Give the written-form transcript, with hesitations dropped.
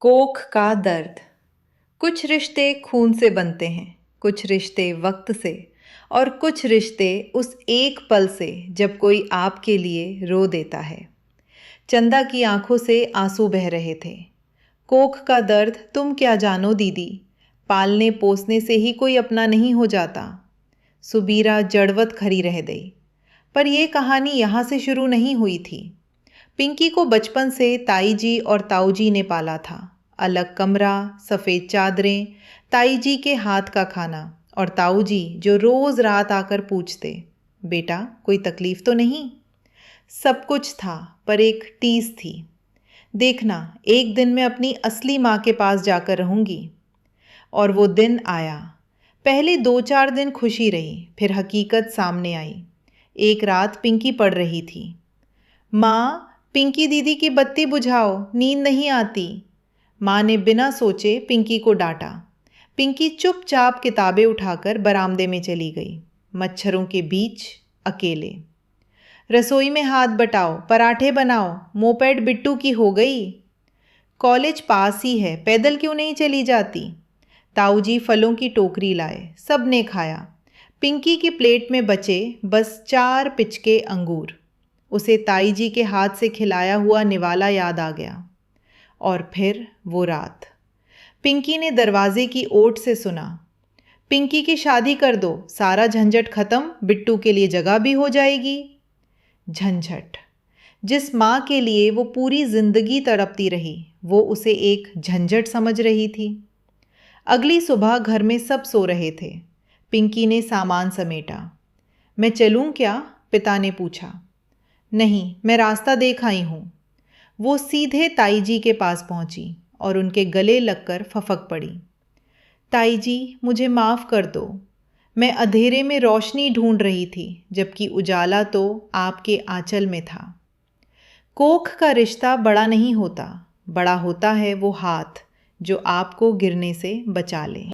कोख का दर्द। कुछ रिश्ते खून से बनते हैं, कुछ रिश्ते वक्त से, और कुछ रिश्ते उस एक पल से जब कोई आपके लिए रो देता है। चंदा की आंखों से आंसू बह रहे थे। कोख का दर्द तुम क्या जानो दीदी, पालने पोसने से ही कोई अपना नहीं हो जाता। सुबीरा जड़वत खड़ी रह गई। पर यह कहानी यहाँ से शुरू नहीं हुई थी। पिंकी को बचपन से ताई जी और ताऊ जी ने पाला था। अलग कमरा, सफ़ेद चादरें, ताई जी के हाथ का खाना और ताऊ जी जो रोज़ रात आकर पूछते, बेटा कोई तकलीफ़ तो नहीं। सब कुछ था, पर एक टीस थी, देखना एक दिन मैं अपनी असली माँ के पास जाकर रहूँगी। और वो दिन आया। पहले 2-4 दिन खुशी रही, फिर हकीकत सामने आई। एक रात पिंकी पढ़ रही थी। माँ, पिंकी दीदी की बत्ती बुझाओ, नींद नहीं आती। माँ ने बिना सोचे पिंकी को डांटा। पिंकी चुपचाप किताबें उठाकर बरामदे में चली गई, मच्छरों के बीच अकेले। रसोई में हाथ बटाओ, पराठे बनाओ, मोपेड बिट्टू की हो गई। कॉलेज पास ही है, पैदल क्यों नहीं चली जाती। ताऊ जी फलों की टोकरी लाए, सब ने खाया। पिंकी की प्लेट में बचे बस 4 पिचके अंगूर। उसे ताई जी के हाथ से खिलाया हुआ निवाला याद आ गया। और फिर वो रात। पिंकी ने दरवाजे की ओट से सुना, पिंकी की शादी कर दो, सारा झंझट खत्म, बिट्टू के लिए जगह भी हो जाएगी। झंझट। जिस माँ के लिए वो पूरी जिंदगी तड़पती रही, वो उसे एक झंझट समझ रही थी। अगली सुबह घर में सब सो रहे थे। पिंकी ने सामान समेटा। मैं चलूँ क्या? पिता ने पूछा। नहीं, मैं रास्ता देख आई हूँ। वो सीधे ताई जी के पास पहुँची और उनके गले लगकर फफक पड़ी। ताई जी, मुझे माफ़ कर दो। मैं अंधेरे में रोशनी ढूंढ रही थी, जबकि उजाला तो आपके आंचल में था। कोख का रिश्ता बड़ा नहीं होता, बड़ा होता है वो हाथ जो आपको गिरने से बचा ले।